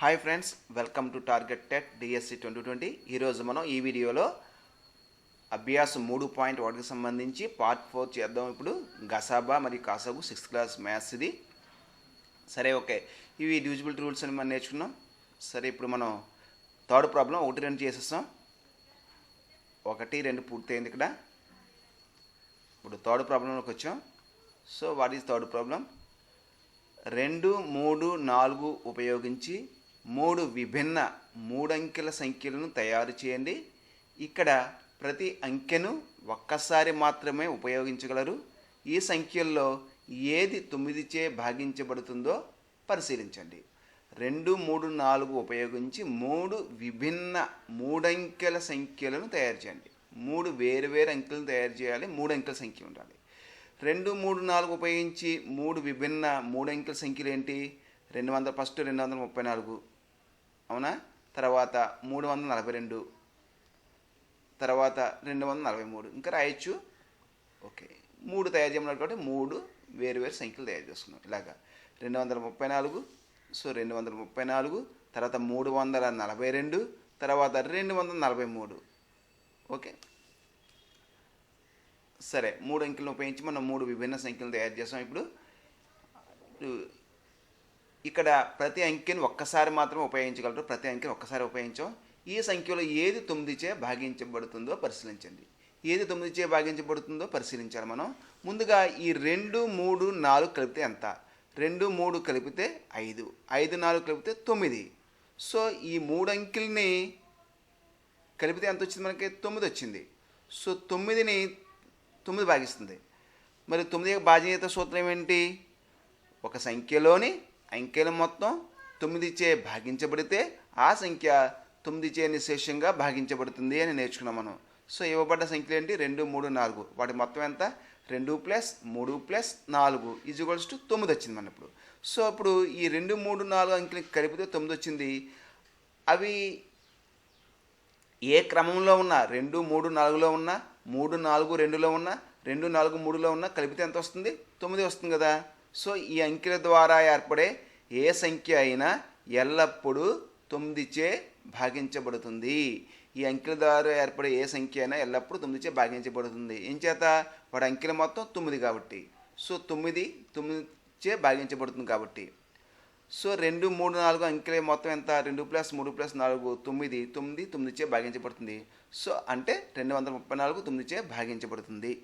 Hi friends, welcome to target TET DSC 2020. ఈరోజు మనం ఈ వీడియోలో అభ్యాసం 3.1కి సంబంధించి పార్ట్ 4 చేద్దాం. ఇప్పుడు గసాబా మరియు కాసాబు 6th క్లాస్ మ్యాథ్స్ ఇది. సరే, ఓకే, ఇవి డివిజిబిలిటీ రూల్స్ అని మనం నేర్చుకున్నాం. సరే, ఇప్పుడు మనం థర్డ్ ప్రాబ్లం 1, 2 చేసేస్తాం. 1, 2 పూర్తయింది ఇక్కడ. ఇప్పుడు థర్డ్ ప్రాబ్లంలోకి వచ్చాం. So what is third problem? 2, 3, 4 ఉపయోగించి 3 విభిన్న 3 అంకెల సంఖ్యలను తయారు చేయండి. ఇక్కడ ప్రతి అంకెను ఒక్కసారి మాత్రమే ఉపయోగించగలరు. ఈ సంఖ్యల్లో ఏది 9చే భాగించబడుతుందో పరిశీలించండి. 2, 3, 4 ఉపయోగించి 3 విభిన్న 3 అంకెల సంఖ్యలను తయారు చేయండి. 3 వేరు అంకెలను తయారు చేయాలి. 3 అంకెల సంఖ్య ఉండాలి. 2, 3, 4 ఉపయోగించి 3 విభిన్న 3 అంకెల సంఖ్యలు ఏంటి? 234, అవునా? తర్వాత 342, తర్వాత 243, ఇంకా రాయొచ్చు. ఓకే, 3 తయారు చేయమన్నారు కాబట్టి 3 వేరు సంఖ్యలు తయారు చేసుకున్నాం. ఇలాగా 234, సో 234, తర్వాత 342, తర్వాత 243. ఓకే, సరే, 3 అంకెలను ఉపయోగించి మనం 3 విభిన్న సంఖ్యలను తయారు చేస్తాం. ఇప్పుడు ఇక్కడ ప్రతి అంకెను ఒక్కసారి మాత్రమే ఉపయోగించగలరు. ప్రతి అంకెను ఒక్కసారి ఉపయోగించాం. ఈ సంఖ్యలో ఏది 9చే భాగించబడుతుందో పరిశీలించండి. ఏది 9చే భాగించబడుతుందో పరిశీలించాలి మనం. ముందుగా ఈ 2, 3, 4 కలిపితే ఎంత? 2, 3 కలిపితే 5, 5, 4 కలిపితే 9. సో ఈ 3 అంకెల్ని కలిపితే ఎంత వచ్చింది? మనకి 9 వచ్చింది. సో 9ని 9 భాగిస్తుంది. మరి 9 భాజనీయత సూత్రం ఏంటి? ఒక సంఖ్యలోని అంకెల మొత్తం 9చే భాగించబడితే ఆ సంఖ్య 9చే నిశేషంగా భాగించబడుతుంది అని నేర్చుకున్నాం మనం. సో ఇవ్వబడ్డ సంఖ్యలు ఏంటి? 2, 3, 4. వాటి మొత్తం ఎంత? 2 + 3 + 4 = 9 వచ్చింది మన ఇప్పుడు. సో ఇప్పుడు ఈ 2, 3, 4 అంకెలు కలిపితే 9 వచ్చింది. అవి ఏ క్రమంలో ఉన్నా, 2, 3, 4లో ఉన్నా, 3, 4, 2లో ఉన్నా, 2, 4, 3లో ఉన్నా కలిపితే ఎంత వస్తుంది? 9 వస్తుంది కదా. సో ఈ అంకెల ద్వారా ఏర్పడే ఏ సంఖ్య అయినా ఎల్లప్పుడూ 9చే భాగించబడుతుంది. ఈ అంకెల ద్వారా ఏర్పడే ఏ సంఖ్య అయినా ఎల్లప్పుడూ 9చే భాగించబడుతుంది. ఏం చేత? వాడి అంకెల మొత్తం 9 కాబట్టి. సో 9చే భాగించబడుతుంది కాబట్టి. సో 2, 3, 4 అంకెల మొత్తం ఎంత? 2 + 3 + 4 9. 9చే భాగించబడుతుంది. సో అంటే 234 9చే భాగించబడుతుంది.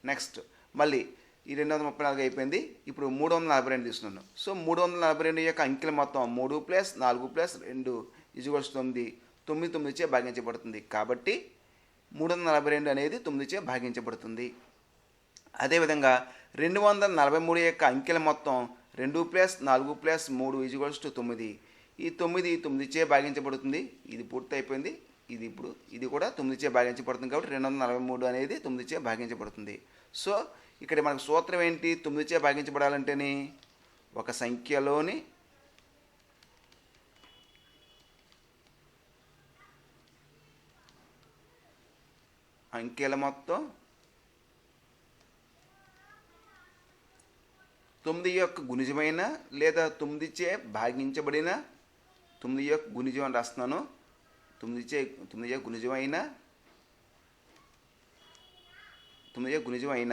నెక్స్ట్ మళ్ళీ ఈ 234 అయిపోయింది. ఇప్పుడు 342 తీసుకున్నాను. సో 342 యొక్క అంకెల మొత్తం 3 + 4 + 2 = 9. 9చే భాగించబడుతుంది కాబట్టి 342 అనేది 9చే భాగించబడుతుంది. అదేవిధంగా 243 యొక్క అంకెల మొత్తం 2 + 4 + 3 = 9. ఈ 9 9చే భాగించబడుతుంది. ఇది పూర్తి అయిపోయింది. ఇది కూడా 9చే భాగించబడుతుంది కాబట్టి 243 అనేది 9చే భాగించబడుతుంది. సో ఇక్కడ మనకు సూత్రం ఏంటి? 9చే భాగించబడాలంటేనే ఒక సంఖ్యలోని అంకెల మొత్తం 9 యొక్క గుణిజమైన లేదా 9చే భాగించబడిన 9 యొక్క గుణిజం అని రాస్తున్నాను. 9 యొక్క గుణిజమైన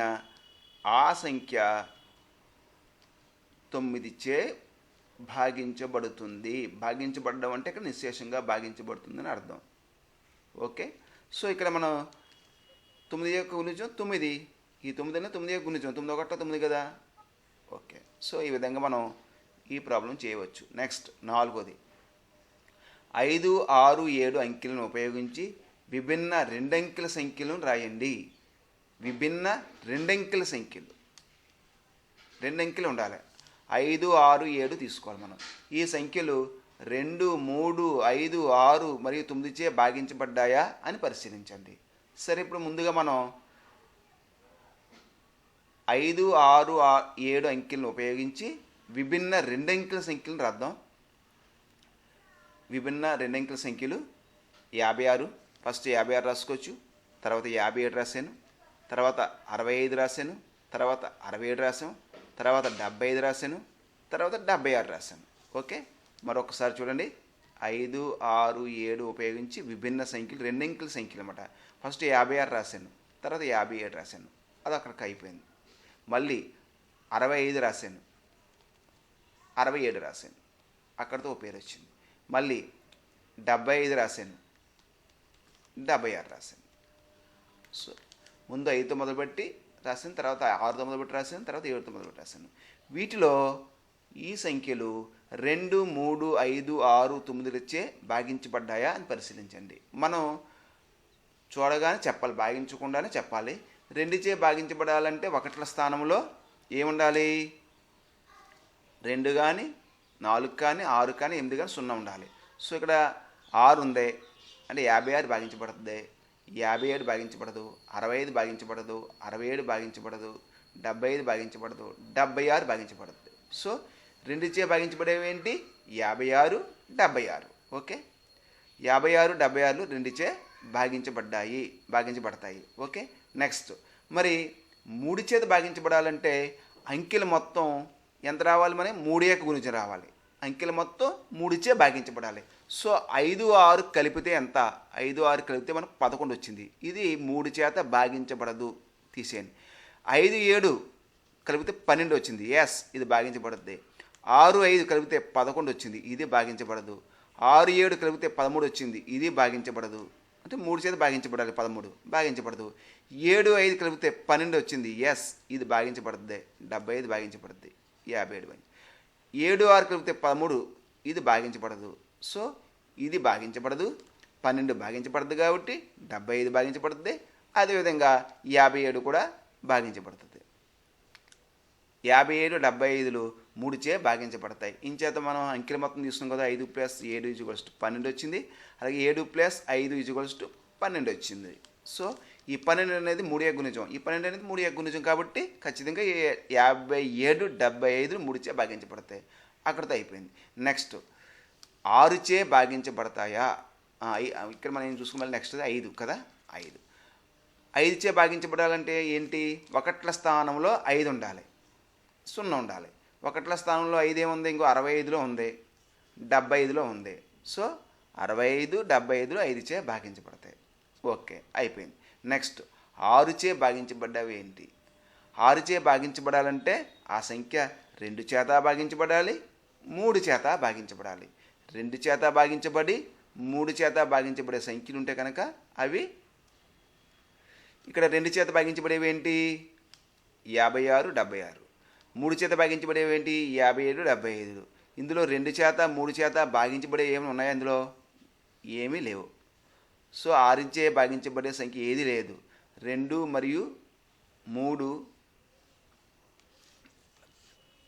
ఆ సంఖ్య 9చే భాగించబడుతుంది. భాగించబడడం అంటే ఇక్కడ నిశ్శేషంగా భాగించబడుతుందని అర్థం. ఓకే, సో ఇక్కడ మనం 9 యొక్క గుణిజం 9. ఈ 9 అనేది 9 యొక్క గుణిజం. 9 1 9 కదా. ఓకే, సో ఈ విధంగా మనం ఈ ప్రాబ్లం చేయవచ్చు. నెక్స్ట్ 4వది. 5, 6, 7 అంకెలను ఉపయోగించి విభిన్న 2 అంకెల సంఖ్యలను రాయండి. విభిన్న 2 అంకెల సంఖ్యలు, 2 అంకెలు ఉండాలి. 5, 6, 7 తీసుకోవాలి మనం. ఈ సంఖ్యలు 2, 3, 5, 6 మరియు 9చే భాగించబడ్డాయా అని పరిశీలించండి. సరే, ఇప్పుడు ముందుగా మనం 5, 6, 7 అంకెలను ఉపయోగించి విభిన్న 2 అంకెల సంఖ్యలను రాద్దాం. విభిన్న 2 అంకెల సంఖ్యలు 56. ఫస్ట్ 56 రాసుకోవచ్చు. తర్వాత 57 రాశాను. తర్వాత 65 రాశాను. తర్వాత 67 రాసాం. తర్వాత 75 రాశాను. తర్వాత 76 రాశాను. ఓకే, మరొకసారి చూడండి, 5, 6, 7 ఉపయోగించి విభిన్న సంఖ్యలు, రెండంకెల సంఖ్యలు అన్నమాట. ఫస్ట్ 56 రాశాను, తర్వాత 57 రాశాను, అది అక్కడికి అయిపోయింది. మళ్ళీ 65 రాశాను, 67 రాశాను, అక్కడితో పేరు వచ్చింది. మళ్ళీ 75 రాశాను, 76 రాశాను. సో ముందు 5తో మొదలుపెట్టి రాశాను, తర్వాత 6తో మొదలుపెట్టి రాశాను, తర్వాత 7తో మొదలుపెట్టి రాశాను. వీటిలో ఈ సంఖ్యలు 2, 3, 5, 6, 9 భాగించబడ్డాయా అని పరిశీలించండి. మనం చూడగానే చెప్పాలి, భాగించకుండానే చెప్పాలి. 2 భాగించబడాలంటే 1ల స్థానంలో ఏముండాలి? 2 కానీ, 4 కానీ, 6 కానీ, 8 కానీ, 0 ఉండాలి. సో ఇక్కడ 6 ఉంది అంటే 56 భాగించబడుతుంది, 57 భాగించబడదు, 65 భాగించబడదు, 67 భాగించబడదు, 75 భాగించబడదు, 76 భాగించబడుతుంది. సో 2 భాగించబడేవి ఏంటి? 56, 76. ఓకే, 56, 76 2 భాగించబడతాయి. ఓకే, నెక్స్ట్ మరి 3 భాగించబడాలంటే అంకెలు మొత్తం ఎంత రావాలి? మరి 3 గురించి రావాలి. అంకెలు మొత్తం 3 భాగించబడాలి. సో 5, 6 కలిపితే ఎంత? 5, 6 కలిపితే మనకు 11 వచ్చింది. ఇది 3 భాగించబడదు, తీసేయండి. 5, 7 కలిపితే 12 వచ్చింది, ఎస్, ఇది భాగించబడుద్ది. 6, 5 కలిపితే 11 వచ్చింది, ఇది భాగించబడదు. 6, 7 కలిపితే 13 వచ్చింది, ఇది భాగించబడదు. అంటే 3 భాగించబడాలి, 13 భాగించబడదు. 7, 5 కలిపితే 12 వచ్చింది, ఎస్, ఇది భాగించబడుద్ది. 75 భాగించబడుద్ది, 57 7, 6 కలిపితే 13, ఇది భాగించబడదు. సో ఇది భాగించబడదు. 12 భాగించబడదు కాబట్టి 75 భాగించబడుతుంది. అదేవిధంగా 57 కూడా భాగించబడుతుంది. 57, 75లు 3 భాగించబడతాయి. ఇంచేత మనం అంకెల మొత్తం తీసుకున్నాం కదా, 5 + 7 = 12 వచ్చింది. అలాగే 7 + 5 = 12 వచ్చింది. సో ఈ 12 అనేది 3 గుణిజం, ఈ 12 అనేది 3 గుణిజం కాబట్టి ఖచ్చితంగా 57, 75 3 భాగించబడతాయి. అక్కడితో అయిపోయింది. నెక్స్ట్ 6 భాగించబడతాయా? ఇక్కడ మనం ఏం చూసుకోవాలి, నెక్స్ట్ 5 కదా, 5 భాగించబడాలంటే ఏంటి? 1ల స్థానంలో 5 ఉండాలి, 0 ఉండాలి. 1ల స్థానంలో 5 ఏముంది? ఇంకో 65లో ఉంది, 75లో ఉంది. సో 65, 75లో 5 భాగించబడతాయి. ఓకే, అయిపోయింది. నెక్స్ట్ 6 భాగించబడ్డవి ఏంటి? 6 భాగించబడాలంటే ఆ సంఖ్య 2 భాగించబడాలి, 3 భాగించబడాలి. 2 భాగించబడి 3 భాగించబడే సంఖ్యలు ఉంటే కనుక అవి ఇక్కడ 2 భాగించబడేవి ఏంటి? 56, 76. 3 భాగించబడేవి ఏంటి? 57, 75. ఇందులో 2 3 భాగించబడే ఏమైనా ఉన్నాయా? ఇందులో ఏమీ లేవు. సో 6 భాగించబడే సంఖ్య ఏది లేదు. 2 మరియు 3.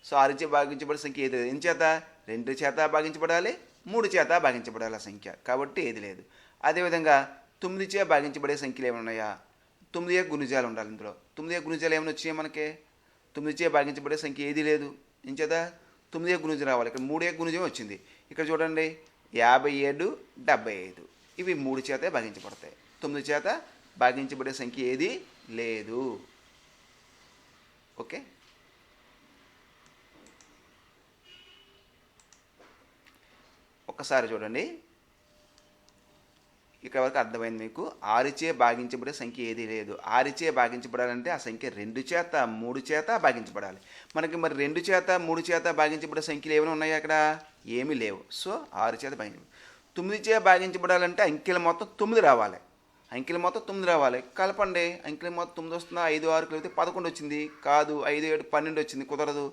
సో 6 భాగించబడే సంఖ్య ఏది లేదు. ఎంచేత 2 భాగించబడాలి, 3 భాగించబడాలి ఆ సంఖ్య, కాబట్టి ఏది లేదు. అదేవిధంగా 9 భాగించబడే సంఖ్యలు ఏమైనా ఉన్నాయా? 9 గుణిజాలు ఉండాలి. ఇందులో 9 గుణిజాలు ఏమైనా వచ్చాయి మనకి? 9 భాగించబడే సంఖ్య ఏది లేదు. ఎంచేత 9 గుణిజం రావాలి. ఇక్కడ 3 గుణిజం వచ్చింది. ఇక్కడ చూడండి, 57, 75 ఇవి 3 భాగించబడతాయి. 9 భాగించబడే సంఖ్య ఏది లేదు. ఓకే, ఒక్కసారి చూడండి, ఇక్కడ వరకు అర్థమైంది మీకు. 6 భాగించబడే సంఖ్య ఏదీ లేదు. 6 భాగించబడాలంటే ఆ సంఖ్య 2 3 భాగించబడాలి. మనకి మరి 2 3 భాగించబడే సంఖ్యలు ఏమైనా ఉన్నాయా? అక్కడ ఏమీ లేవు. సో 6 భాగించబడి 9 భాగించబడాలంటే అంకెల మొత్తం 9 రావాలి. అంకెల మొత్తం 9 రావాలి. కలపండి, అంకెల మొత్తం 9 వస్తుందా? 5, 6 కలిపితే 11 వచ్చింది, కాదు. 5, 7 12 వచ్చింది, కుదరదు.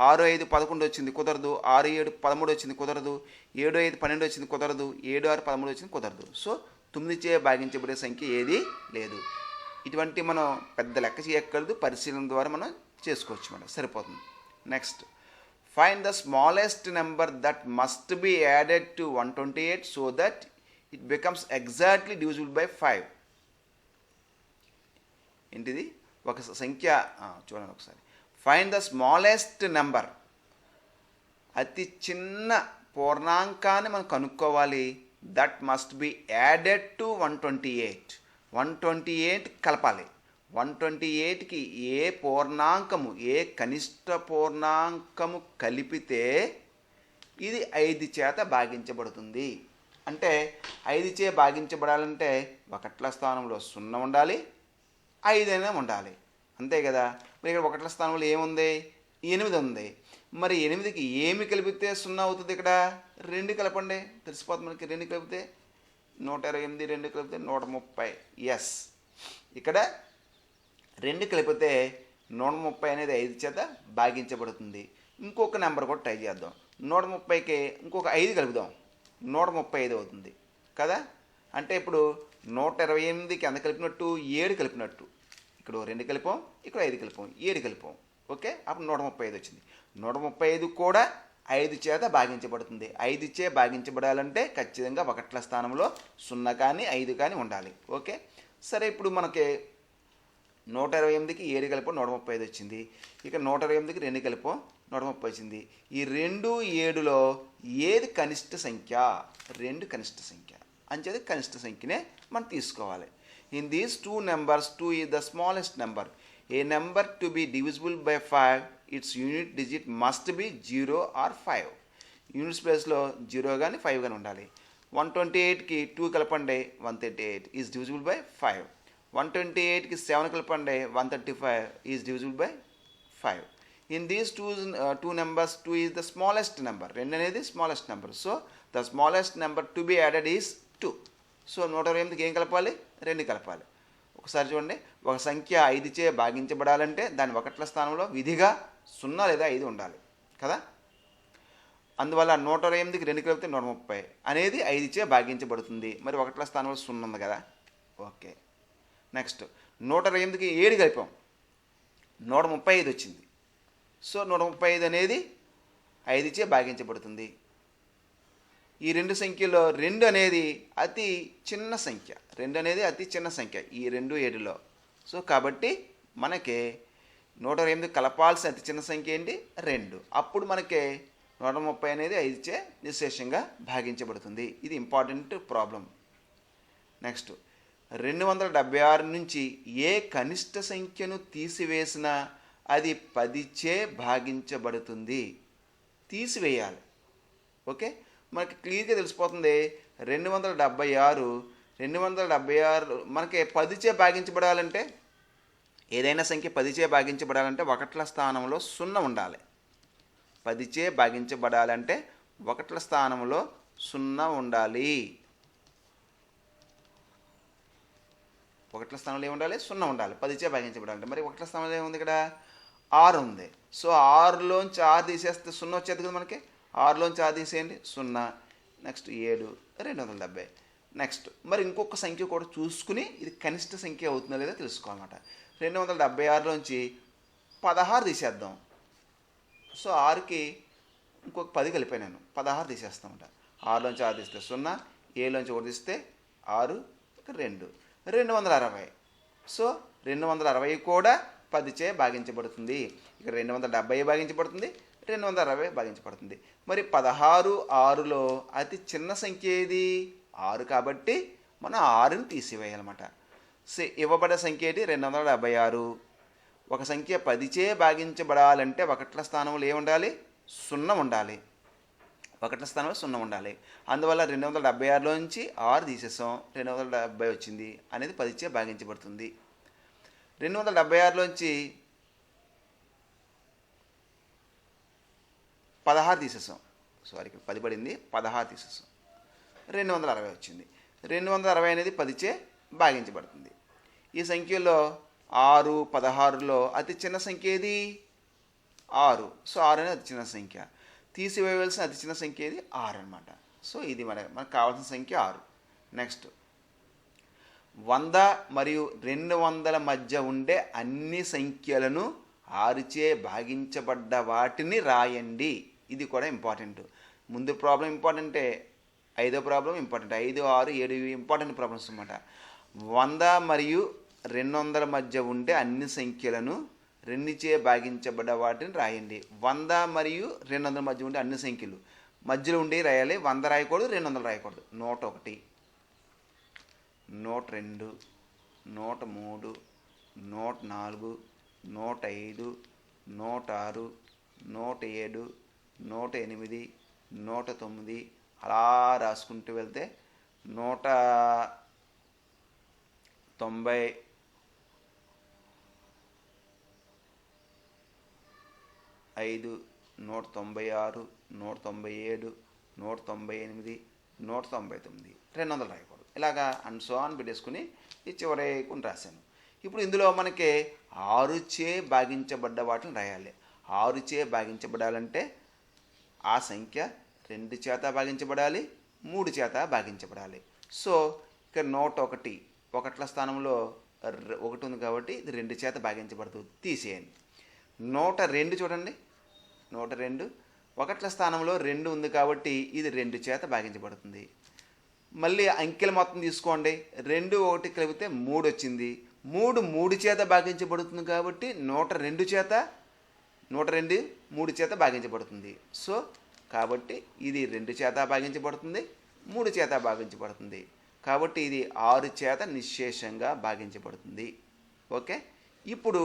6, 5 11 వచ్చింది, కుదరదు. 6, 7 13 వచ్చింది, కుదరదు. 7, 5 12 వచ్చింది, కుదరదు. 7, 6 13 వచ్చింది, కుదరదు. సో 9 భాగించబడే సంఖ్య ఏది లేదు. ఇటువంటి మనం పెద్ద లెక్క చేయక్కర్లేదు, పరిశీలన ద్వారా మనం చేసుకోవచ్చు మేడం, సరిపోతుంది. Next, find the smallest number that must be added to 128 so that it becomes exactly divisible by 5. ఏంటిది? ఒక సంఖ్య చూడండి ఒకసారి. ఫైండ్ ద స్మాలెస్ట్ నెంబర్, అతి చిన్న పూర్ణాంకాన్ని మనం కనుక్కోవాలి. That must be added to 128. 128 కలపాలి. 128కి ఏ పూర్ణాంకము, ఏ కనిష్ట పూర్ణాంకము కలిపితే ఇది 5 చేత భాగించబడుతుంది. అంటే 5 చే భాగించబడాలంటే ఒకట్ల స్థానంలో 0 ఉండాలి, 5 అయినా ఉండాలి. అంతే కదా. మరి ఇక్కడ ఒకట్ల స్థానంలో ఏముంది? 8 ఉంది. మరి 8కి ఏమి కలిపితే 0 అవుతుంది? ఇక్కడ 2 కలపండి, తెలిసిపోతుంది మనకి. 2 కలిపితే 128, 2 కలిపితే 130. ఎస్, ఇక్కడ 2 కలిపితే 130 అనేది 5 చేత భాగించబడుతుంది. ఇంకొక నెంబర్ కూడా ట్రై చేద్దాం. 130కి ఇంకొక 5 కలుపుదాం, 135 అవుతుంది కదా. అంటే ఇప్పుడు 128కి ఎంత కలిపినట్టు? 7 కలిపినట్టు. ఇక్కడ 2 కలిపాం, ఇక్కడ 5 కలిపాం, 7 కలిపాం. ఓకే, అప్పుడు 135 వచ్చింది. 135 కూడా 5 చేత భాగించబడుతుంది. 5 చే భాగించబడాలంటే ఖచ్చితంగా ఒకట్ల స్థానంలో 0 కానీ 5 కానీ ఉండాలి. ఓకే, సరే. ఇప్పుడు మనకి 128కి 7 కలిపాం, 135 వచ్చింది. ఇక 128కి 2 కలిపాం, 130 వచ్చింది. ఈ 2, 7లో ఏది కనిష్ట సంఖ్య? 2 కనిష్ట సంఖ్య. అంచేది కనిష్ట సంఖ్యనే మనం తీసుకోవాలి. In these 2 numbers, 2 is the smallest number. A number to be divisible by 5, its unit digit must be 0 or 5. Units ప్లేస్లో 0 కానీ 5 కానీ ఉండాలి. 128కి 2 కలపండి, 138 ఈజ్ డివిజిబుల్ బై 5. 128కి 7 కలపండి, 135 is divisible by 5. In these two numbers 2 is the smallest number. 2 అనేది smallest number. So the smallest number to be added is 2. సో 128కి ఏం కలపాలి? 2 కలపాలి. ఒకసారి చూడండి, ఒక సంఖ్య 5 చే భాగించబడాలంటే దాని ఒకట్ల స్థానంలో విధిగా 0 లేదా 5 ఉండాలి కదా. అందువల్ల 128కి 2 కలిపితే 130 అనేది 5 చే భాగించబడుతుంది. మరి ఒకట్ల స్థానంలో 0 ఉంది కదా. ఓకే, నెక్స్ట్ 128కి 7 కలిపాం, 135 వచ్చింది. సో 135 అనేది 5 చే భాగించబడుతుంది. ఈ 2 సంఖ్యలో 2 అనేది అతి చిన్న సంఖ్య. 2 అనేది అతి చిన్న సంఖ్య ఈ 2, 7లో. సో కాబట్టి మనకి 128 కలపాల్సిన అతి చిన్న సంఖ్య ఏంటి? 2. అప్పుడు మనకి 130 అనేది 5 చే నిశ్శేషంగా భాగించబడుతుంది. ఇది ఇంపార్టెంట్ ప్రాబ్లం. నెక్స్ట్ 276 నుంచి ఏ కనిష్ట సంఖ్యను తీసివేసినా అది 10 చే భాగించబడుతుంది. తీసివేయాలి. ఓకే, మనకి క్లియర్గా తెలిసిపోతుంది. 276 మనకి 10 చే భాగించబడాలంటే, ఏదైనా సంఖ్య 10 చే భాగించబడాలంటే ఒకట్ల స్థానంలో 0 ఉండాలి. 10 చే భాగించబడాలంటే ఒకట్ల స్థానంలో 0 ఉండాలి. ఒకట్ల స్థానంలో ఏముండాలి? 0 ఉండాలి 10 చే భాగించబడాలంటే. మరి ఒకట్ల స్థానంలో ఏముంది? ఇక్కడ 6 ఉంది. సో 6లోంచి 6 తీసేస్తే 0 వచ్చేది కదా మనకి. 6లోంచి 6 తీసేయండి, 0. నెక్స్ట్ 7, 270. నెక్స్ట్ మరి ఇంకొక సంఖ్య కూడా చూసుకుని ఇది కనిష్ట సంఖ్య అవుతుందో లేదో తెలుసుకోవాలన్నమాట. 276లోంచి 16 తీసేద్దాం. సో 6కి ఇంకొక 10 కలిపాను నేను, 16 తీసేస్తామంట. 6లోంచి 6 తీస్తే 0, 7లోంచి 1 తీస్తే 6, 2, 260. సో 260 కూడా 10 చే భాగించబడుతుంది. ఇక్కడ 270 భాగించబడుతుంది, 260 భాగించబడుతుంది. మరి 16, 6లో అతి చిన్న సంఖ్య ఏది? 6 కాబట్టి మనం 6ని తీసివేయాలన్నమాట. ఇవ్వబడే సంఖ్య ఏంటి? 276. ఒక సంఖ్య 10 చే భాగించబడాలంటే ఒకట్ల స్థానంలో ఏముండాలి? 0 ఉండాలి. ఒకట్ల స్థానంలో 0 ఉండాలి. అందువల్ల 276లోంచి 6 తీసేసాం, 270 వచ్చింది అనేది 10 చే భాగించబడుతుంది. 276లోంచి 16 తీసేసాం. సారీ, ఇక్కడ 10 పడింది, 16 తీసేసాం, 260 వచ్చింది. 260 అనేది 10 చే భాగించబడుతుంది. ఈ సంఖ్యలో 6, 16లో అతి చిన్న సంఖ్య ఏది? 6. సో 6 అనేది అతి చిన్న సంఖ్య. తీసివేయవలసిన అతి చిన్న సంఖ్య ఏది? 6 అనమాట. సో ఇది మనకు కావాల్సిన సంఖ్య 6. నెక్స్ట్ 100 మరియు 200 మధ్య ఉండే అన్ని సంఖ్యలను 6 చే భాగించబడ్డ వాటిని రాయండి. ఇది కూడా ఇంపార్టెంట్. ముందు ప్రాబ్లం ఇంపార్టెంటే, 5వ ప్రాబ్లం ఇంపార్టెంట్. 5, 6, 7 ఇంపార్టెంట్ ప్రాబ్లమ్స్ అన్నమాట. 100 మరియు 200 మధ్య ఉండే అన్ని సంఖ్యలను 2 చే భాగించబడ్డ వాటిని రాయండి. 100 మరియు 200 మధ్య ఉండే అన్ని సంఖ్యలు మధ్యలో ఉండి రాయాలి. 100 రాయకూడదు, 200 రాయకూడదు. 101, 102, 103, 104, 105, 106, 107, 108, 109 అలా రాసుకుంటూ వెళ్తే 195, 196, 197, 198, 199, 200 రాయకూడదు. ఇలాగా అండ్ సో ఆన్ పెట్టేసుకుని ఈ చివరి కొన్ని రాశాను. ఇప్పుడు ఇందులో మనకి 6చే భాగించబడ్డ వాటిని రాయాలి. 6చే భాగించబడాలంటే ఆ సంఖ్య 2 చేత భాగించబడాలి, 3 చేత భాగించబడాలి. సో ఇక్కడ 101 ఒకట్ల స్థానంలో 1 ఉంది కాబట్టి ఇది 2 చేత భాగించబడదు, తీసేయండి. 102 చూడండి, 102 ఒకట్ల స్థానంలో 2 ఉంది కాబట్టి ఇది 2 చేత భాగించబడుతుంది. మళ్ళీ అంకెల మొత్తం తీసుకోండి, 2, 1 కలిపితే 3 వచ్చింది. 3 చేత భాగించబడుతుంది కాబట్టి 102 చేత 102 3 చేత భాగించబడుతుంది. సో కాబట్టి ఇది 2 చేత భాగించబడుతుంది, 3 చేత భాగించబడుతుంది. కాబట్టి ఇది 6 చేత నిశ్శేషంగా భాగించబడుతుంది. ఓకే, ఇప్పుడు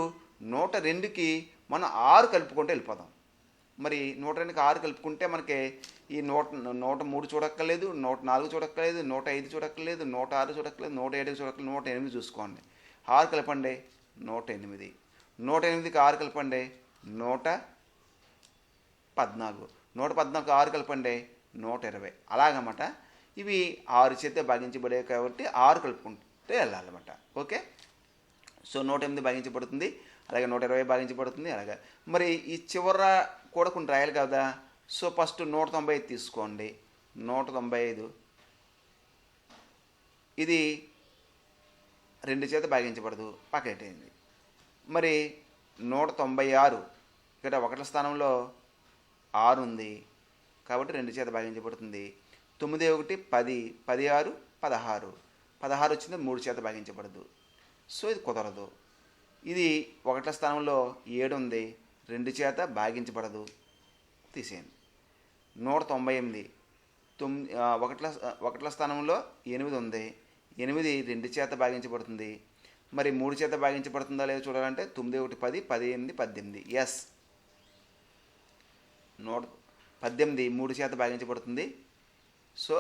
102కి మనం 6 కలుపుకుంటే వెళ్ళిపోదాం. మరి 102కి 6 కలుపుకుంటే మనకి ఈ 103 చూడక్కర్లేదు, 104 చూడక్కర్లేదు, 105 చూడక్కర్లేదు, 106 చూడక్కర్లేదు, 107 చూడక్కర్లేదు, 108 చూసుకోండి. 6 కలపండి 108, 108కి 6 కలపండి 114, 114కి 6 కలపండి 120. అలాగన్నమాట. ఇవి 6 చేత భాగించబడే కాబట్టి 6 కలుపుకుంటే వెళ్ళాలన్నమాట. ఓకే, సో 108 భాగించబడుతుంది, అలాగే 120 భాగించబడుతుంది. అలాగే మరి ఈ చివర కూడా కొన్ని రాయాలి కదా. సో ఫస్ట్ 195 తీసుకోండి, 195 ఇది 2 చేత భాగించబడదు, పక్కనెట్టేయండి. మరి 196 ఇక్కడ ఒకట్ల స్థానంలో 6 ఉంది కాబట్టి 2 చేత భాగించబడుతుంది. 9, 1, 10, 16, 16 వచ్చింది, 3 చేత భాగించబడదు. సో ఇది కుదరదు. ఇది ఒకట్ల స్థానంలో 7 ఉంది, 2 చేత భాగించబడదు, తీసేయండి. 198 ఒకట్ల స్థానంలో 8 ఉంది, 8 2 చేత భాగించబడుతుంది. మరి 3 చేత భాగించబడుతుందా లేదో చూడాలంటే 9, 1, 10, 18, 18. ఎస్, 118 3 చేత భాగించబడుతుంది. సో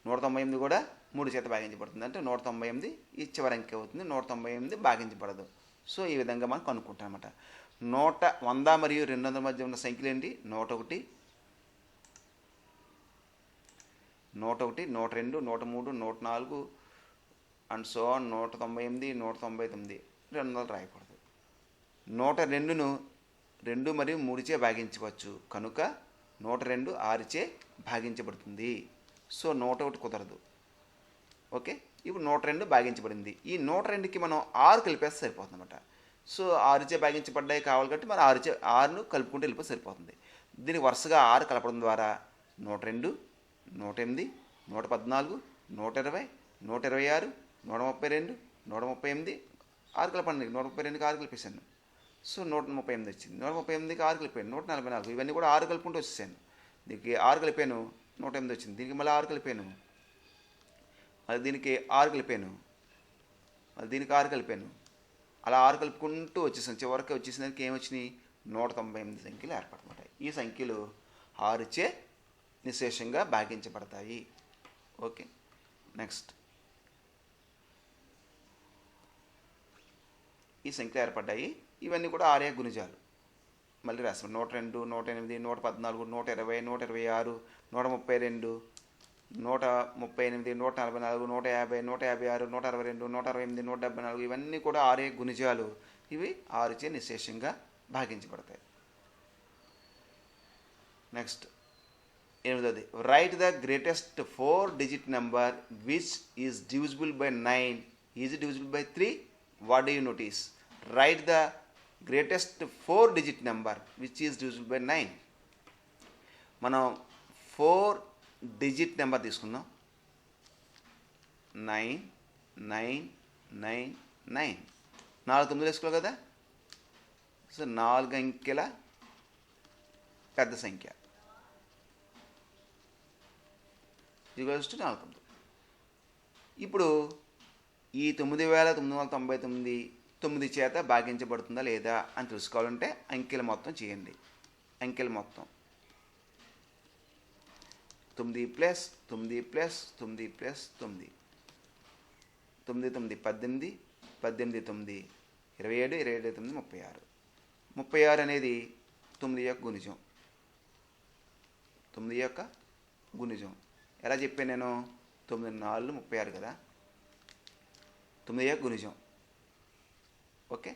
198 కూడా 3 చేత భాగించబడుతుంది. అంటే 198 ఈ చివరి అంకె అవుతుంది, 198 భాగించబడదు. సో ఈ విధంగా మనం కనుక్కుంటాం అన్నమాట. 100 మరియు 200 మధ్య ఉన్న సంఖ్యలు ఏంటి? 101, 101, 102, 103, 104 అండ్ సో 198, 199, 200 రాయకూడదు. 102ను 2 మరియు 3 చే భాగించవచ్చు కనుక 102 6 చే భాగించబడుతుంది. సో 101 కుదరదు. ఓకే, ఇప్పుడు 102 భాగించబడింది. ఈ 102కి మనం 6 కలిపేస్తే సరిపోతుంది అన్నమాట. సో 6 చే భాగించబడ్డాయి కావాలి కాబట్టి మనం 6ను కలుపుకుంటూ వెళ్ళిపోతే సరిపోతుంది. దీనికి వరుసగా 6 కలపడం ద్వారా 102, 108, 114, 120, 126, 132, 138, 6 కలపండి. 132కి 6 కలిపేశాను. సో 138 వచ్చింది. 138కి 6 కలిపాను, 144. ఇవన్నీ కూడా 6 కలుపుకుంటూ వచ్చేసాను. దీనికి 6 కలిపాను, 108 వచ్చింది. దీనికి మళ్ళీ 6 కలిపాను, మళ్ళీ దీనికి 6 కలిపాను, మళ్ళీ దీనికి 6 కలిపాను. అలా 6 కలుపుకుంటూ వచ్చేసాను. చివరికి వచ్చేసరికి ఏమొచ్చినాయి? 198 సంఖ్యలు ఏర్పడమాట. ఈ సంఖ్యలు 6 చే నిశేషంగా భాగించబడతాయి. ఓకే, నెక్స్ట్ ఈ సంఖ్యలు ఏర్పడ్డాయి. ఇవన్నీ కూడా 6 గుణిజాలు. మళ్ళీ రాస్తాం. 102, 108, 114, 120, 126, 132, 138, 144, 150, 156, 162, 168, 174 ఇవన్నీ కూడా 6 గుణిజాలు. ఇవి 6 చే నిశేషంగా భాగించబడతాయి. నెక్స్ట్ 8వది, right the greatest 4-digit number which is divisible by 9 is divisible by 3. What do you notice? Right the greatest 4-digit number which is divisible by 9. మనం 4-digit నెంబర్ తీసుకుందాం. 9, 9, 9, 9. 4 9 వేసుకోవాలి కదా. సో 4 అంకెల పెద్ద సంఖ్య ఈక్వల్స్ టు 4 9. ఇప్పుడు ఈ 9999 9 చేత భాగించబడుతుందా లేదా అని తెలుసుకోవాలంటే అంకెల మొత్తం చేయండి. అంకెల మొత్తం 9 ప్లస్ 9 ప్లస్ 9 ప్లస్ 9, 9 9 18, 18 9 27, 27 9 36. 36 అనేది 9 యొక్క గుణిజం. 9 యొక్క గుణిజం ఎలా చెప్పాను నేను? 9 4 36 కదా, 9 యొక్క గుణిజం. ఓకే,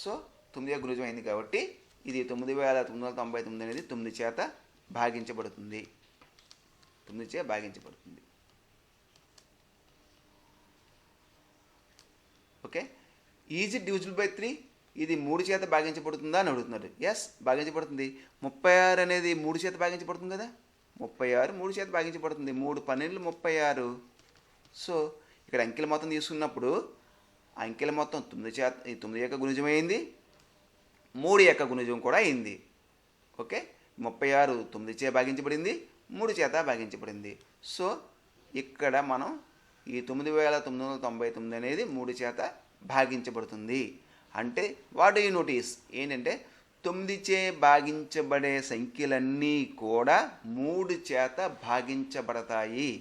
సో 9 యొక్క గుణిజం అయింది కాబట్టి ఇది 9999 అనేది 9 చేత భాగించబడుతుంది. 9 చే భాగించబడుతుంది. Okay, is it divisible by 3? ఇది 3 చేత భాగించబడుతుందా అని అడుగుతున్నారు. ఎస్, భాగించబడుతుంది. 36 అనేది 3 చేత భాగించబడుతుంది కదా, 36 3 చేత భాగించబడుతుంది. 3 12 36. సో ఇక్కడ అంకెల మొత్తం తీసుకున్నప్పుడు అంకెల మొత్తం 9 యొక్క గుణిజం అయింది, 3 యొక్క గుణిజం కూడా అయింది. ఓకే, 36 9 చే భాగించబడింది, 3 చేత భాగించబడింది. సో ఇక్కడ మనం ఈ 9999 అనేది 3 చేత భాగించబడుతుంది. అంటే వాట్ డూ యూ నోటీస్ ఏంటంటే 9 చే భాగించబడే సంఖ్యలన్నీ కూడా 3 చేత భాగించబడతాయి.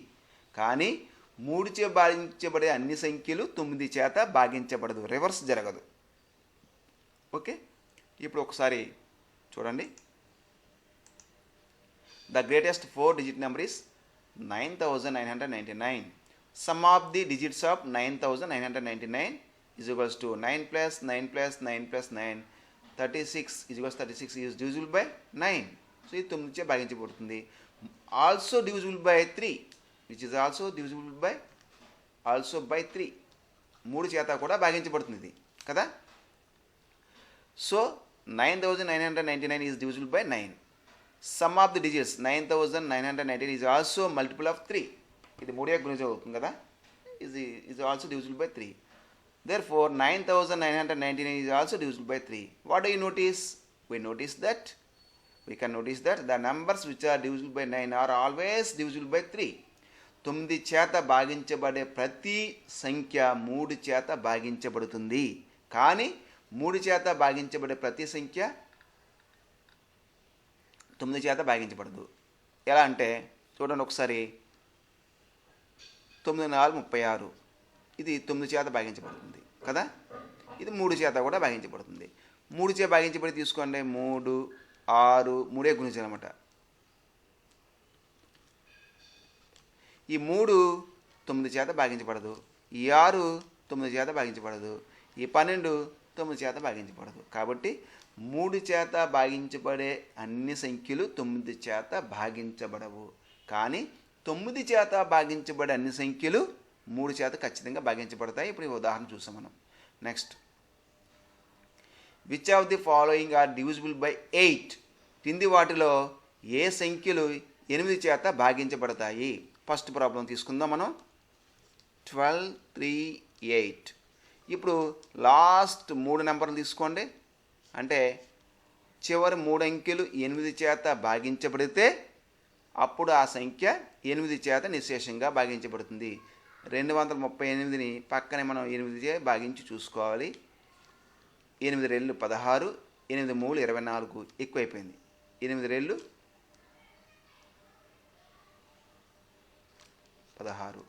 కానీ 3 చే భాగించబడే అన్ని సంఖ్యలు 9 చేత భాగించబడదు, రివర్స్ జరగదు. ఓకే, ఇప్పుడు ఒకసారి చూడండి. The greatest 4-digit number is 9999. Some of the digits of 9999 is equals to 9 plus 9 plus 9 plus 9, 36 is equals to 36 is divisible by 9. So ఇది 9 చే భాగించబడుతుంది. Also divisible by 3, which is also divisible by also by 3. 3 చేత కూడా భాగించబడుతుంది ఇది కదా. So 9999 is divisible by 9. Sum of the digits 9999 is also multiple of 3. ఇది 3 యొక్క గుణిజం అవుతుంది కదా, is also divisible by 3. Therefore 9999 is also divisible by 3. What do you notice? We can notice that the numbers which are divisible by 9 are always divisible by 3. 9 చేత భాగించబడే ప్రతి సంఖ్య 3 చేత భాగించబడుతుంది. కానీ 3 చేత భాగించబడే ప్రతి సంఖ్య 9 చేత భాగించబడదు. ఎలా అంటే చూడండి ఒకసారి. 9 4 36, ఇది 9 చేత భాగించబడుతుంది కదా, ఇది 3 చేత కూడా భాగించబడుతుంది. 3 చే భాగించబడి తీసుకోండి. 3 6 3 గుణించాలి అనమాట. ఈ 3 9 చేత భాగించబడదు, ఈ 6 9 చేత భాగించబడదు, ఈ 12 9 చేత భాగించబడదు. కాబట్టి 3 చేత భాగించబడే అన్ని సంఖ్యలు 9 చేత భాగించబడవు. కానీ 9 చేత భాగించబడే అన్ని సంఖ్యలు 3 చేత ఖచ్చితంగా భాగించబడతాయి. ఇప్పుడు ఈ ఉదాహరణ చూసాం మనం. Next, which of the following are divisible by 8? కింది వాటిలో ఏ సంఖ్యలు 8 చేత భాగించబడతాయి? ఫస్ట్ ప్రాబ్లం తీసుకుందాం మనం. 12 3 8. ఇప్పుడు లాస్ట్ 3 నెంబర్లు తీసుకోండి. అంటే చివరి 3 అంకెలు 8 చేత భాగించబడితే అప్పుడు ఆ సంఖ్య 8 చేత నిశ్శేషంగా భాగించబడుతుంది. 238ని పక్కనే మనం 8 చే భాగించి చూసుకోవాలి. 8 రెళ్ళు 16, 8 3 24 ఎక్కువైపోయింది. 8 రెళ్ళు 16.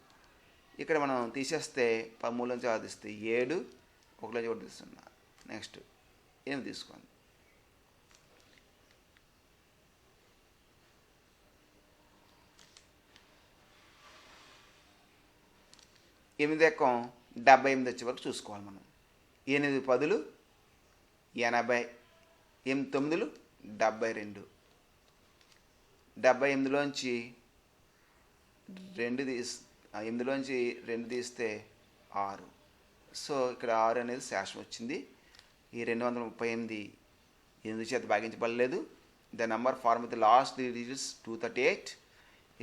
ఇక్కడ మనం తీసేస్తే 13 నుంచి ఆదిస్తే 7, 1 నుంచి 1 తీస్తున్నా. నెక్స్ట్ 8 తీసుకోండి. 8 ఎక్కం 78 వచ్చే వరకు చూసుకోవాలి మనం. 8 10 80, 8 9 72, 78లోంచి 2 తీస్తే 6. సో ఇక్కడ 6 అనేది శేషం వచ్చింది. ఈ 238 8 చేత భాగించబడలేదు. The number form with the last 3 digits 238.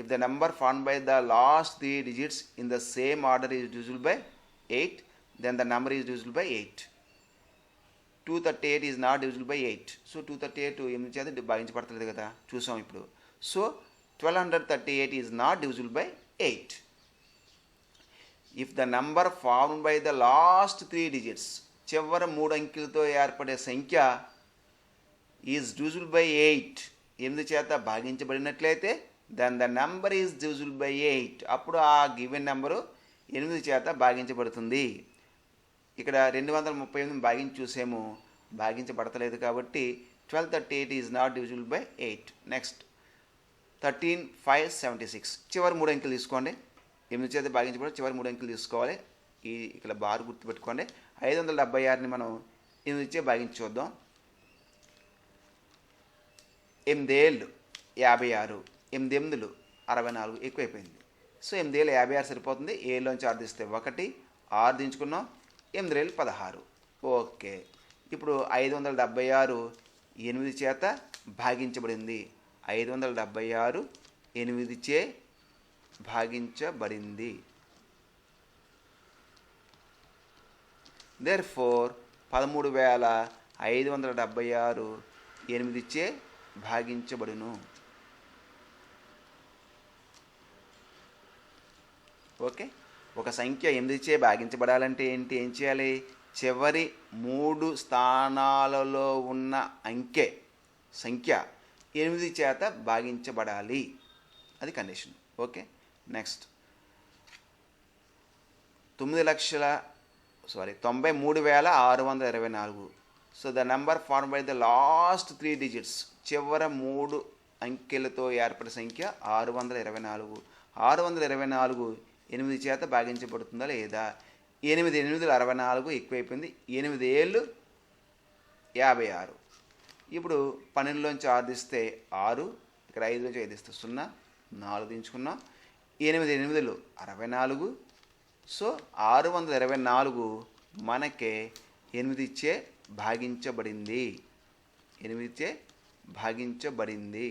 If the number formed by the last 3 digits in the same order is divisible by 8, then the number is divisible by 8. 238 is not divisible by 8. So 238 8 చేత భాగించబడతలేదు కదా, చూసాం ఇప్పుడు. So 1238 is not divisible by 8. If the number formed by the last 3 digits, చివరి 3 అంకెలతో ఏర్పడే సంఖ్య is divisible by 8, 8 చేత భాగించబడినట్లయితే then the number is divisible by 8. అప్పుడు ఆ గివెన్ నెంబరు 8 చేత భాగించబడుతుంది. ఇక్కడ 238 భాగించి చూసాము, భాగించబడతలేదు కాబట్టి 1238 is not divisible by 8. Next 13,576. చివరి 3 అంకెలు తీసుకోండి. 8 చేత భాగించబడి చివరి 3 అంకెలు తీసుకోవాలి. ఇక్కడ బార్ గుర్తుపెట్టుకోండి. 576ని మనం 8 చే భాగించి చూద్దాం. 8 ఏళ్ళు 56, 8 ఎనిమిదిలు 64 ఎక్కువైపోయింది. సో 8 ఏళ్ళు 56 సరిపోతుంది. ఏళ్ళలోంచి 6 తీస్తే 1, 6 దించుకున్నాం. 8 ఏళ్ళు 16. ఓకే, ఇప్పుడు 576 8 చేత భాగించబడింది. 576 8 చే భాగించబడింది. దేర్ఫోర్ 13,576 8 చే భాగించబడును. ఓకే, ఒక సంఖ్య 8 చే భాగించబడాలంటే ఏంటి, ఏం చేయాలి? చివరి 3 స్థానాలలో ఉన్న సంఖ్య 8 చేత భాగించబడాలి. అది condition. Okay, next 93,624. So the number form by the last 3 digits. చివరి 3 అంకెలతో ఏర్పడే సంఖ్య 624. 624 8 చేత భాగించబడుతుందా లేదా? 8 8 64 ఎక్కువైపోయింది. 8 ఏళ్ళు 56. ఇప్పుడు 12లోంచి 6 తీస్తే 6, ఇక్కడ 5లోంచి 5 తీస్తే 0, 4 దించుకున్నాం. 8 8 64. సో 624 మనకే 8 చే భాగించబడింది. 8 చే భాగించబడింది.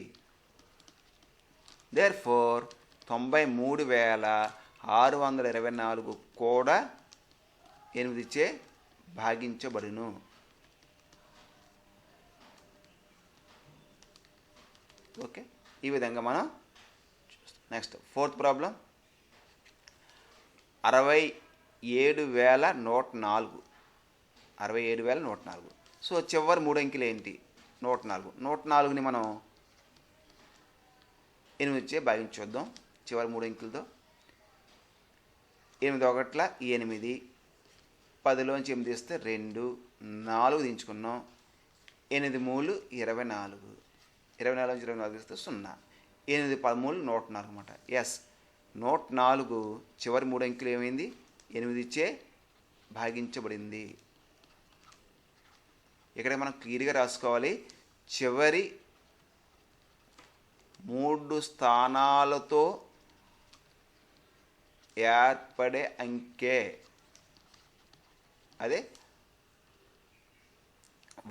దేర్ఫోర్ 93,624 కూడా 8 చే భాగించబడును. ఓకే, ఈ విధంగా మనం నెక్స్ట్ 4th ప్రాబ్లం. 67,104. 67,104. సో చివరి 3 అంకెలు ఏంటి? 104. 104ని మనం 8 చే భాగించొద్దాం. చివరి 3 అంకెలతో 8 1 8, 10లోంచి 8 తీస్తే 2, 4 దించుకున్నాం. 8 3 24, 24లోంచి 24 తీస్తే 0, 8 13 104 అనమాట. ఎస్, 104 చివరి 3 అంకెలు ఏమైంది? 8 చే భాగించబడింది. ఇక్కడ మనం క్లియర్గా రాసుకోవాలి. చివరి 3 స్థానాలతో ఏర్పడే అంకె అదే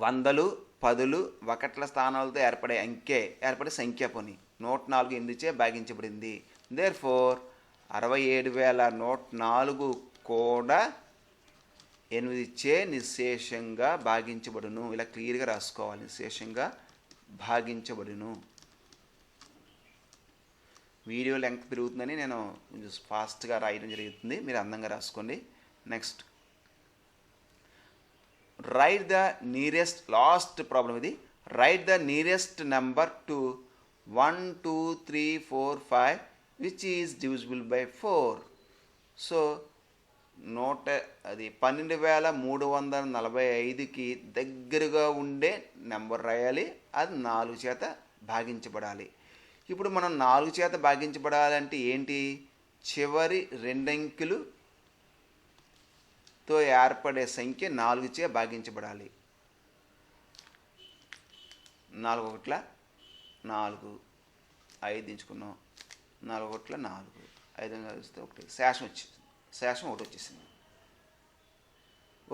100లు 10లు 1ల స్థానాలతో ఏర్పడే సంఖ్య పోని 104 8 చే భాగించబడింది. దేర్ఫోర్ 67,104 కూడా 8 చే నిశ్శేషంగా భాగించబడును. ఇలా క్లియర్గా రాసుకోవాలి. నిశ్శేషంగా భాగించబడును. వీడియో లెంగ్త్ పెరుగుతుందని నేను కొంచెం ఫాస్ట్గా రాయడం జరుగుతుంది. మీరు అందంగా రాసుకోండి. Next write the nearest, last problem ఇది. Write the nearest number to 1 2 3 4 5 which is divisible by 4. So 12,345కి దగ్గరగా ఉండే నెంబర్ రాయాలి. అది 4 చేత భాగించబడాలి. ఇప్పుడు మనం 4 చేత భాగించబడాలంటే ఏంటి? చివరి 2 అంకెలతో ఏర్పడే సంఖ్య 4 చే భాగించబడాలి. 4 1 4, 5 దించుకున్నాం. 4 1 4, 5 కలిస్తే 1, శేషం 1 వచ్చేసింది.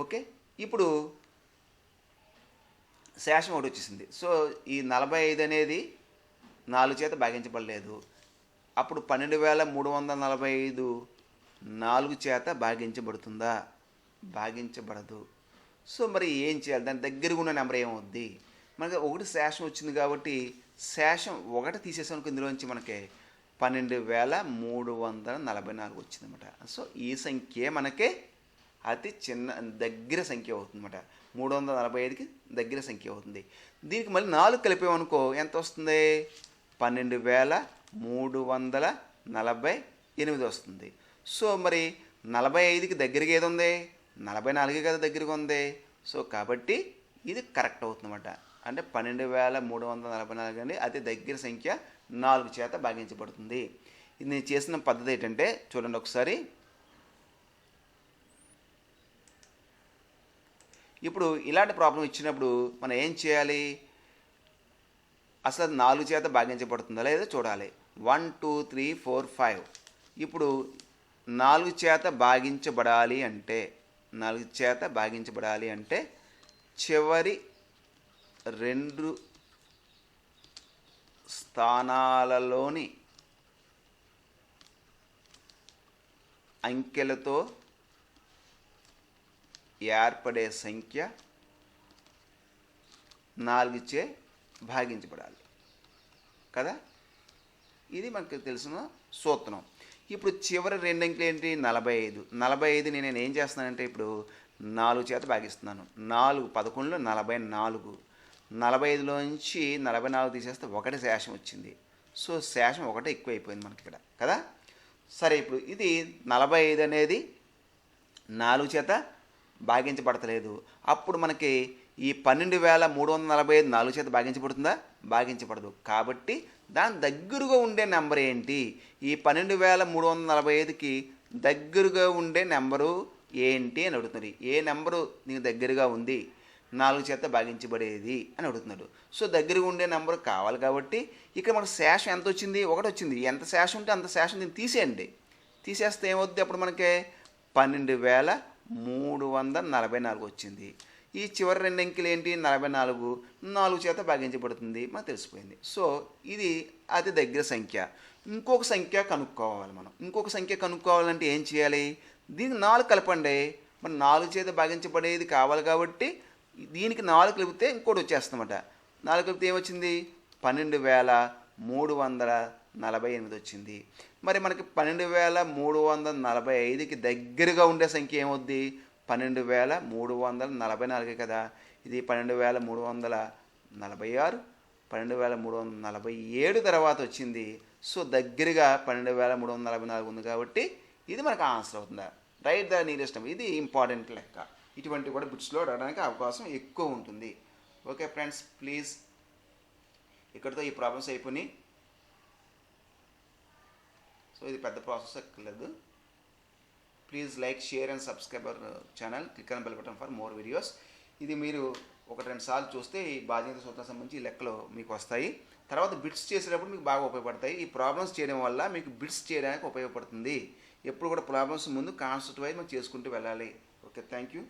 ఓకే, ఇప్పుడు శేషం 1 వచ్చేసింది. సో ఈ 45 అనేది 4 చేత భాగించబడలేదు. అప్పుడు 12,345 4 చేత భాగించబడుతుందా? భాగించబడదు. సో మరి ఏం చేయాలి? దాని దగ్గరగా ఉన్న నెంబర్ ఏమవుద్ది? మనకి 1 శేషం వచ్చింది కాబట్టి శేషం 1 తీసేసానికి ఇందులోంచి మనకి 12,344 వచ్చిందన్నమాట. సో ఈ సంఖ్య మనకి అతి చిన్న దగ్గర సంఖ్య అవుతుందన్నమాట. 345కి దగ్గర సంఖ్య అవుతుంది. దీనికి మళ్ళీ 4 కలిపామనుకో ఎంత వస్తుంది? 12,348 వస్తుంది. సో మరి 45కి దగ్గరగా ఏది ఉంది? 44 కదా దగ్గరగా ఉంది. సో కాబట్టి ఇది కరెక్ట్ అవుతుందన్నమాట. అంటే 12,344 అని అతి దగ్గర సంఖ్య 4 చేత భాగించబడుతుంది. ఇది నేను చేసిన పద్ధతి ఏంటంటే చూడండి ఒకసారి. ఇప్పుడు ఇలాంటి ప్రాబ్లం ఇచ్చినప్పుడు మనం ఏం చేయాలి? అసలు 4 చేత భాగించబడుతుందా లేదో చూడాలి. 1 2 3 4 5. ఇప్పుడు 4 చేత భాగించబడాలి అంటే చివరి 2 స్థానాలలోని అంకెలతో ఏర్పడే సంఖ్య 4 చే భాగించబడాలి కదా. ఇది మనకు తెలిసిన సూత్రం. ఇప్పుడు చివరి 2 అంకెలు ఏంటి? 45. 45ని నేను ఏం చేస్తున్నానంటే ఇప్పుడు 4 చేత భాగిస్తున్నాను. 4 11లో 44. 45లోంచి 44 తీసేస్తే 1 శేషం వచ్చింది. సో శేషం 1 ఎక్కువైపోయింది మనకి ఇక్కడ కదా. సరే ఇప్పుడు ఇది 45 అనేది 4 చేత భాగించబడతలేదు. అప్పుడు మనకి ఈ 12,345 4 చేత భాగించబడుతుందా? భాగించబడదు. కాబట్టి దాని దగ్గరగా ఉండే నెంబర్ ఏంటి? ఈ 12,345కి దగ్గరగా ఉండే నెంబరు ఏంటి అని అడుగుతున్నారు. ఏ నెంబరు నీకు దగ్గరగా ఉంది 4 చేత భాగించబడేది అని అడుగుతున్నాడు. సో దగ్గరగా ఉండే నెంబర్ కావాలి కాబట్టి ఇక్కడ మనకు శేషం ఎంత వచ్చింది? 1 వచ్చింది. ఎంత శేషం ఉంటే అంత శేషం దీన్ని తీసేయండి. తీసేస్తే ఏమవుద్ది? అప్పుడు మనకి 12,344 వచ్చింది. ఈ చివరి 2 అంకెలు ఏంటి? 44 4 చేత భాగించబడుతుంది మనకు తెలిసిపోయింది. సో ఇది అతి దగ్గర సంఖ్య. ఇంకొక సంఖ్య కనుక్కోవాలి మనం. ఇంకొక సంఖ్య కనుక్కోవాలంటే ఏం చేయాలి? దీనికి 4 కలపండి. మరి 4 చేత భాగించబడేది కావాలి కాబట్టి దీనికి 4 కలిపితే ఇంకోటి వచ్చేస్తుందన్నమాట. 4 కలిపితే ఏమొచ్చింది? 12,348 వచ్చింది. మరి మనకి 12,345కి దగ్గరగా ఉండే సంఖ్య ఏమవుద్ది? 12,344 కదా. ఇది 12,346, 12,347 తర్వాత వచ్చింది. సో దగ్గరగా 12,344 ఉంది కాబట్టి ఇది మనకు ఆన్సర్ అవుతుందా? Right the nearest number. ఇది ఇంపార్టెంట్ లెక్క. ఇటువంటి కూడా బిట్స్లో రావడానికి అవకాశం ఎక్కువ ఉంటుంది. ఓకే ఫ్రెండ్స్, ప్లీజ్ ఇక్కడితో ఈ ప్రాబ్లమ్స్ అయిపోయినాయి. సో ఇది పెద్ద ప్రాసెస్ ఎక్కర్లేదు. Please like, share and subscribe our channel. Click on bell button for more videos. ఇది మీరు 1-2 సార్లు చూస్తే ఈ భాజనీయ సూత్రం సంబంధించి ఈ లెక్కలు మీకు వస్తాయి. తర్వాత బిట్స్ చేసేటప్పుడు మీకు బాగా ఉపయోగపడతాయి. ఈ ప్రాబ్లమ్స్ చేయడం వల్ల మీకు బిట్స్ చేయడానికి ఉపయోగపడుతుంది. ఎప్పుడు కూడా ప్రాబ్లమ్స్ ముందు కాన్సెప్ట్ వైజ్ మనం చేసుకుంటూ వెళ్ళాలి. Okay, thank you.